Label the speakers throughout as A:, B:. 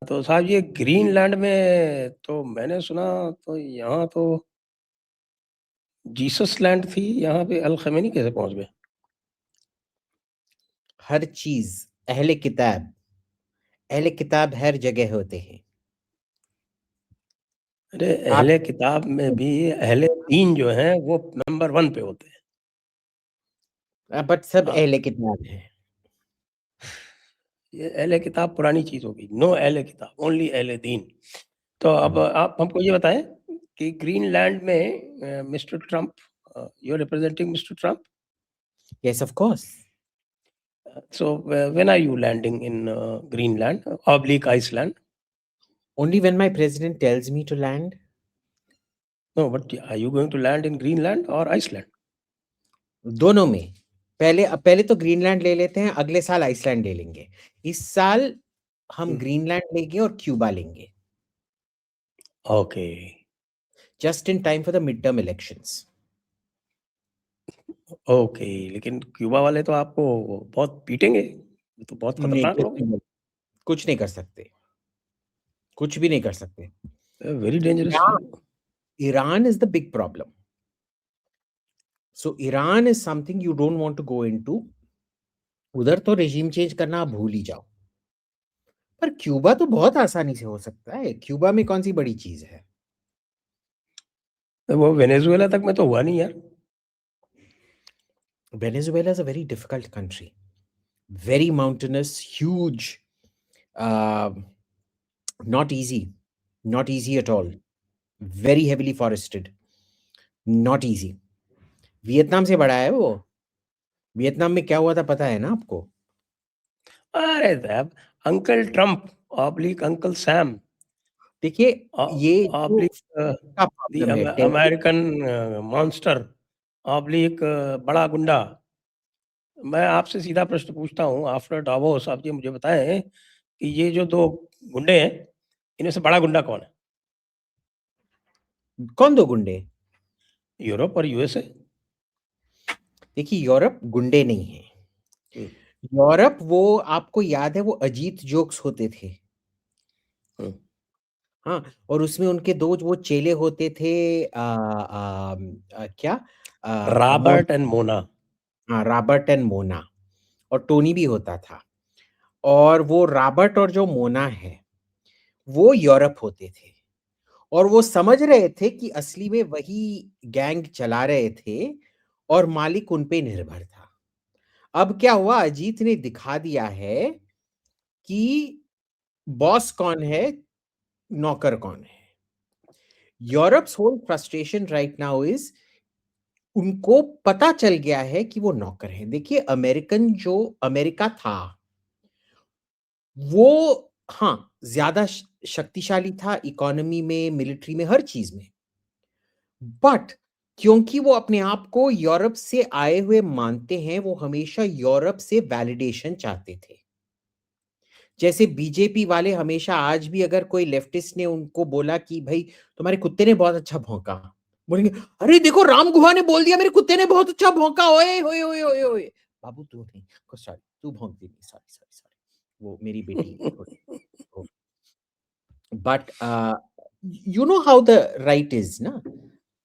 A: तो साहब ये ग्रीनलैंड में तो मैंने सुना तो यहाँ तो जीसस लैंड थी, यहाँ पे अल खमेनी कैसे पहुंच गए?
B: हर चीज अहले किताब हर जगह होते हैं।
A: अरे
B: आप
A: अहले किताब में भी अहले दीन जो हैं वो नंबर 1 पे होते हैं।
B: बट सब
A: हाँ,
B: अहले किताब है।
A: ये अहले किताब पुरानी चीज होगी। नो अहले किताब, ओनली अहले दीन। तो अब आप हमको ये बताएं कि ग्रीनलैंड में mister Trump, you are representing mister Trump,
B: yes of course.
A: so when are you landing in Greenland, oblique Iceland?
B: Only when my president tells me to land.
A: No, but are you going to land in Greenland or Iceland?
B: दोनों में। पहले तो Greenland ले लेते हैं, अगले साल Iceland ले लेंगे। इस साल हम ग्रीनलैंड लेंगे और क्यूबा लेंगे।
A: Okay,
B: just in time for the mid term elections.
A: Okay, लेकिन क्यूबा वाले तो आपको बहुत पीटेंगे, ये तो बहुत
B: नहीं,
A: खतरनाक लोग हैं।
B: कुछ नहीं कर सकते, कुछ भी नहीं कर सकते।
A: Very dangerous fellow.
B: Iran is the big problem. So Iran is something you don't want to go into. उधर तो रेजिम चेंज करना आप भूल ही जाओ। पर क्यूबा तो बहुत आसानी से हो सकता है। क्यूबा में कौन सी बड़ी चीज है?
A: वो वेनेजुएला तक में तो हुआ नहीं यार।
B: Venezuela is a very difficult country, very mountainous, huge, uh, not easy at all, very heavily forested, not easy. Vietnam से बड़ा है वो। वियतनाम में क्या हुआ था पता है ना आपको?
A: अरे साहब, uncle Trump oblique uncle Sam
B: देखिए, ये जो
A: ऑब्लिक
B: का
A: द
B: प्रॉब्लम है
A: अमेरिकन मॉन्स्टर ऑब्लिक बड़ा गुंडा। मैं आपसे सीधा प्रश्न पूछता हूँ, आफ्टर डावोस आप ये मुझे बताएं कि ये जो दो गुंडे हैं, इनमें से बड़ा गुंडा कौन है?
B: कौन दो गुंडे?
A: यूरोप और यूएसए।
B: देखिए, यूरोप गुंडे नहीं है। यूरोप, वो आपको याद है वो अजीत जोक्स होते थे। हाँ, और उसमें उनके दो वो चेले होते थे, क्या,
A: रॉबर्ट एंड मोना।
B: हाँ, रॉबर्ट एंड मोना। और टोनी भी होता था। और वो रॉबर्ट और जो मोना है वो यूरोप होते थे। और वो समझ रहे थे कि असली में वही गैंग चला रहे थे और मालिक उन पे निर्भर था। अब क्या हुआ, अजीत ने दिखा दिया है कि बॉस कौन है, नौकर कौन है। Europe's whole frustration right now is, उनको पता चल गया है कि वो नौकर है। देखिए, अमेरिका था वो, हाँ, ज्यादा शक्तिशाली था, इकोनॉमी में, मिलिट्री में, हर चीज में। बट क्योंकि वो अपने आप को यूरोप से आए हुए मानते हैं, वो हमेशा यूरोप से वैलिडेशन चाहते थे। जैसे बीजेपी वाले हमेशा, आज भी अगर कोई लेफ्टिस्ट ने उनको बोला कि भाई तुम्हारे कुत्ते ने बहुत अच्छा भौंका, बोलेंगे अरे देखो राम गुहा ने बोल दिया मेरे कुत्ते ने बहुत अच्छा भौंका, ओए ओए ओए ओए ओए। बाबू तू नहीं, सॉरी, तू भौंक दी, सॉरी सॉरी सॉरी, वो मेरी बेटी थोड़ी। But you know how the right is ना।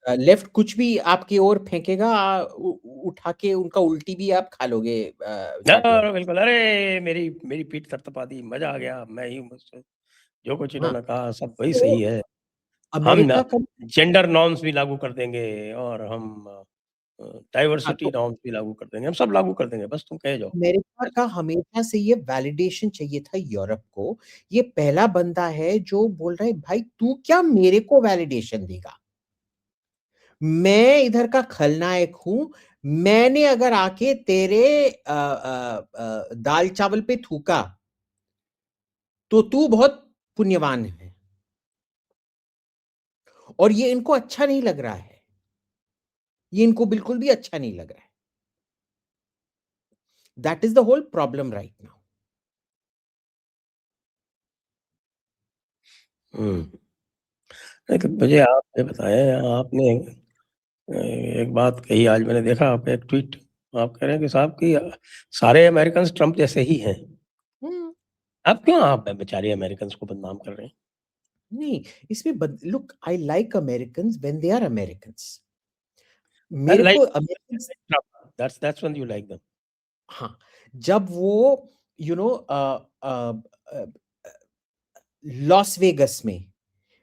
B: लेफ्ट कुछ भी आपकी ओर फेंकेगा, उठा के उनका उल्टी भी आप खा लोगे, चाटे हुए।
A: बिल्कुल। अरे मेरी मेरी पीठ थपथपा दी, मजा आ गया। मैं ही मुझसे जो कुछ
B: हाँ,
A: इन्होंने कहा सब वही
B: तो
A: सही है। हम
B: अमेरिका का,
A: जेंडर नॉर्म्स भी लागू कर देंगे और हम
B: हाँ,
A: डाइवर्सिटी
B: तो
A: नॉर्म्स भी लागू कर देंगे, हम सब लागू कर देंगे, बस तुम कहे जाओ।
B: अमेरिका का हमेशा से ये वैलिडेशन चाहिए था यूरोप को। ये पहला बंदा है जो बोल रहा है भाई तू क्या मेरे को वैलिडेशन देगा, मैं इधर का खलनायक हूं। मैंने अगर आके तेरे दाल चावल पे थूका तो तू बहुत पुण्यवान है। और ये इनको अच्छा नहीं लग रहा है, ये इनको बिल्कुल भी अच्छा नहीं लग रहा है। That is the whole problem right now.
A: लेकिन मुझे आप ये बताएं, आपने एक बात कही आज, मैंने देखा आपका एक ट्वीट। आप कह रहे हैं कि साहब कि सारे अमेरिकन ट्रम्प जैसे ही हैं। अब क्यों आप बेचारे अमेरिकन्स को बदनाम कर रहे हैं?
B: नहीं, इसमें look, I like Americans when they are Americans. मेरे
A: लाइक
B: को Americans,
A: that's when you like them.
B: हाँ, जब वो यू नो लॉस वेगस में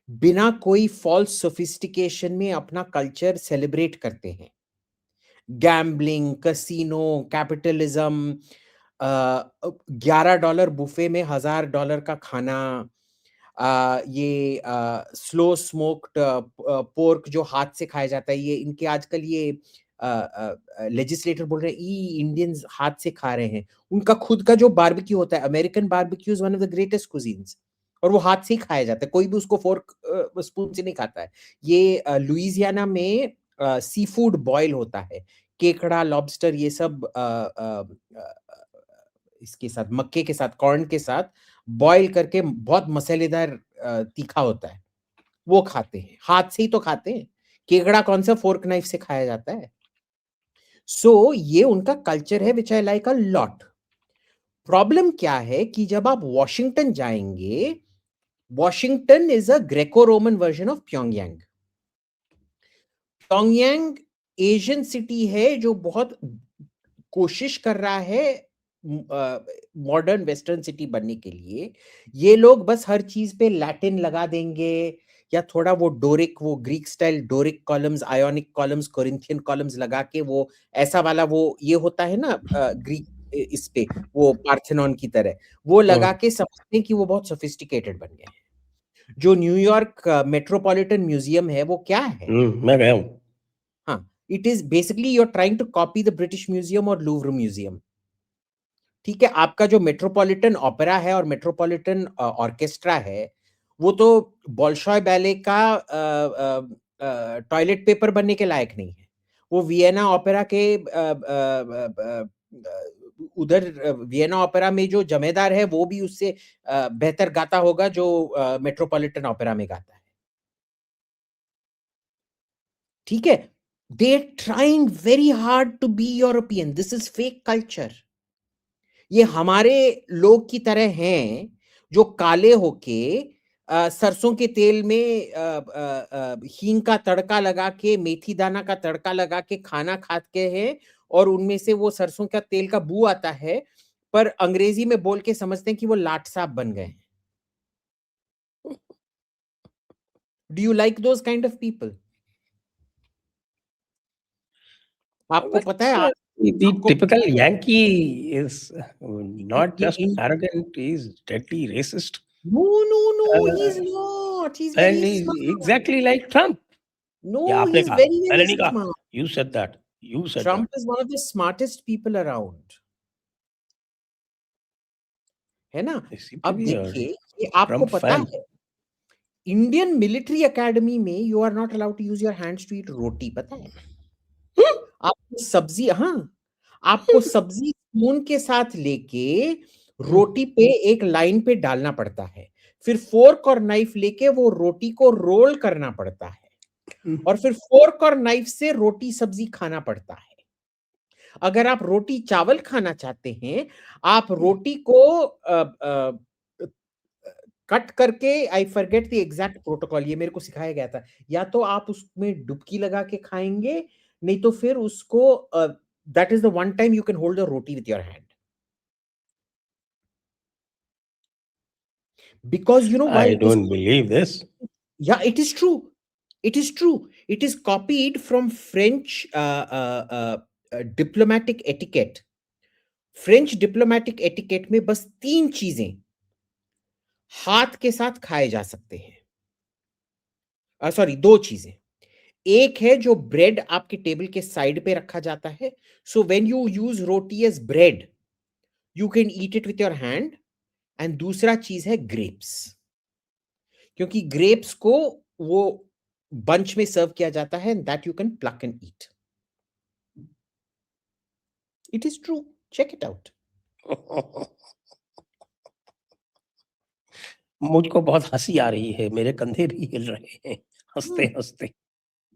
B: बिना कोई फॉल्स सोफिस्टिकेशन में अपना कल्चर सेलिब्रेट करते हैं। गैम्बलिंग, कैसीनो, कैपिटलिज्म, $11 बुफे में $1000 का खाना, ये स्लो स्मोक्ड पोर्क जो हाथ से खाया जाता है, ये इनके आजकल ये लेजिस्लेटर बोल रहे हैं इंडियंस हाथ से खा रहे हैं। उनका खुद का जो बारबेक्यू होता है, American barbecue is one of the greatest cuisines, और वो हाथ से ही खाया जाता है, कोई भी उसको फोर्क स्पून से नहीं खाता है। ये लुइसियाना में सी फूड बॉयल होता है, केकड़ा, लॉबस्टर, ये सब इसके साथ, मक्के के साथ, कॉर्न के साथ बॉयल करके बहुत मसालेदार तीखा होता है, वो खाते हैं, हाथ से ही तो खाते हैं। केकड़ा कौन सा फोर्क नाइफ से खाया जाता है? सो ये उनका कल्चर है, which I like a lot. Problem क्या है कि जब आप वॉशिंगटन जाएंगे, Washington is a Greco Roman version of Pyongyang. Pyongyang Asian city है जो बहुत कोशिश कर रहा है मॉडर्न वेस्टर्न सिटी बनने के लिए। ये लोग बस हर चीज पे लैटिन लगा देंगे, या थोड़ा वो डोरिक, वो Greek style Doric columns, ionic columns, Corinthian columns लगा के, वो ऐसा वाला वो ये होता है ना ग्रीक, इस पे वो पार्थेनॉन की तरह वो लगा के समझते हैं कि वो बहुत सोफिस्टिकेटेड बन गए हैं। जो न्यूयॉर्क मेट्रोपॉलिटन म्यूजियम है वो क्या है?
A: मैं गया हूँ।
B: हाँ, it is basically you are trying to copy the British museum और लूव्र म्यूजियम। ठीक है, आपका जो मेट्रोपॉलिटन ओपेरा है और मेट्रोपॉलिटन ऑर्केस्ट्रा है, वो तो बॉल्शॉय बैले का टॉयलेट पेपर बनने के लायक नहीं है। वो वियना ओपेरा के उधर वियना ओपेरा में जो जमेदार है वो भी उससे बेहतर गाता होगा जो मेट्रोपॉलिटन ओपेरा में गाता है। ठीक है, they trying very hard to be European, this is fake culture. ये हमारे लोग की तरह हैं जो काले होके सरसों के तेल में हींग का तड़का लगा के, मेथी दाना का तड़का लगा के खाना खाते हैं, और उनमें से वो सरसों का तेल का बू आता है, पर अंग्रेजी में बोल के समझते हैं कि वो लाट साहब बन गए हैं। Do you like those kind of people? आपको पता है
A: The
B: आपको
A: typical Yankee is not just
B: in,
A: arrogant, he's deadly racist.
B: no, he's
A: Uh,
B: not. He's
A: and
B: very
A: he's
B: smart.
A: exactly like Trump. ये
B: No,
A: आपने
B: he's
A: कहा,
B: very,
A: मैंने
B: very
A: नहीं कहा.
B: smart.
A: You said that. You said that.
B: Trump is one of the smartest people around. है ना?
A: They seem to
B: अब
A: be a
B: देखिए, ये आपको
A: Trump
B: पता
A: fan.
B: है, इंडियन मिलिट्री एकेडमी में you are not allowed to use your hands to eat roti, पता है? आपको सब्जी, हाँ, आपको सब्जी स्पून के साथ लेके रोटी पे एक लाइन पे डालना पड़ता है, फिर फोर्क और नाइफ लेके वो रोटी को रोल करना पड़ता है, और फिर फोर्क और नाइफ से रोटी सब्जी खाना पड़ता है। अगर आप रोटी चावल खाना चाहते हैं, आप रोटी को कट करके, I forget the exact protocol, ये मेरे को सिखाया गया था, या तो आप उसमें डुबकी लगा के खाएंगे, नहीं तो फिर उसको that is the one time you can hold the roti with your hand, because you know
A: I
B: why it is,
A: don't believe this.
B: या it is true, it is true, it is copied from French diplomatic etiquette. French diplomatic etiquette में बस 3 चीजें हाथ के साथ खाए जा सकते हैं, सॉरी 2 चीजें। एक है जो ब्रेड आपके टेबल के साइड पे रखा जाता है, so when you use roti as bread you can eat it with your hand, and दूसरा चीज है ग्रेप्स, क्योंकि ग्रेप्स को वो बंच में सर्व किया जाता है, and that you can pluck and eat. It is true, check it out.
A: मुझको बहुत हंसी आ रही है, मेरे कंधे भी हिल रहे हैं हंसते हंसते।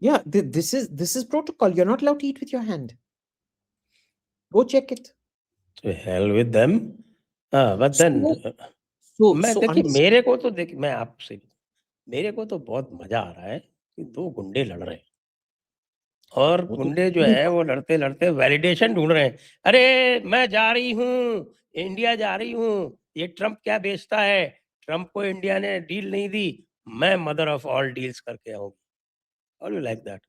B: Yeah, this is protocol. You're not allowed to eat with your hand. Go check it.
A: To hell with them. But then
B: So, So
A: मैं
B: so
A: देखिए
B: understand.
A: मेरे को तो देखिए मैं आपसे मेरे को तो बहुत मज़ा आ रहा है कि 2 गुंडे लड़ रहे हैं और
B: वो तो
A: गुंडे जो हैं वो लड़ते-लड़ते वैलिडेशन ढूँढ रहे हैं। अरे! मैं जा रही हूँ, इंडिया जा रही हूँ, ये ट्रम्प क्या बेचता है? ट्रम्प को इंडिया ने डील नहीं दी, मैं मदर ऑफ ऑल डील्स करके आऊँगी। How do you like that?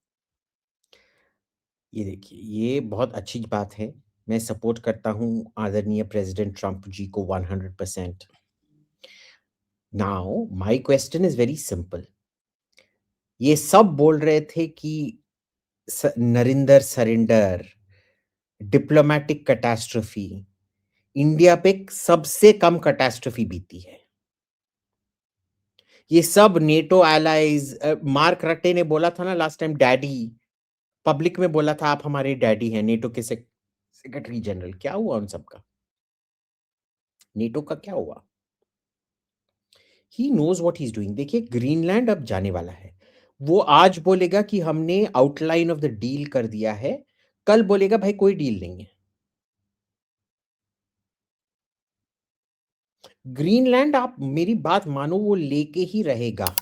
B: ये देखिए, ये बहुत अच्छी बात है। मैं सपोर्ट करता हूँ आदरणीय प्रेज़िडेंट ट्रम्प जी को 100%। Now my question is very simple. ये सब बोल रहे थे कि Narendra surrender, diplomatic catastrophe, India पे सबसे कम कैटास्ट्रोफी बीती है। ये सब नेटो एलाइज़ मार्क रट्टे ने बोला था ना लास्ट टाइम डैडी, पब्लिक में बोला था आप हमारे डैडी हैं, नेटो के सेक्रेटरी जनरल। क्या हुआ उन सब का? नेटो का क्या हुआ? He knows what he is doing. देखिए ग्रीनलैंड अब जाने वाला है। वो आज बोलेगा कि हमने आउटलाइन ऑफ द डील कर दिया है, कल बोलेगा भाई कोई डील नहीं है। ग्रीनलैंड आप मेरी बात मानो वो लेके ही रहेगा।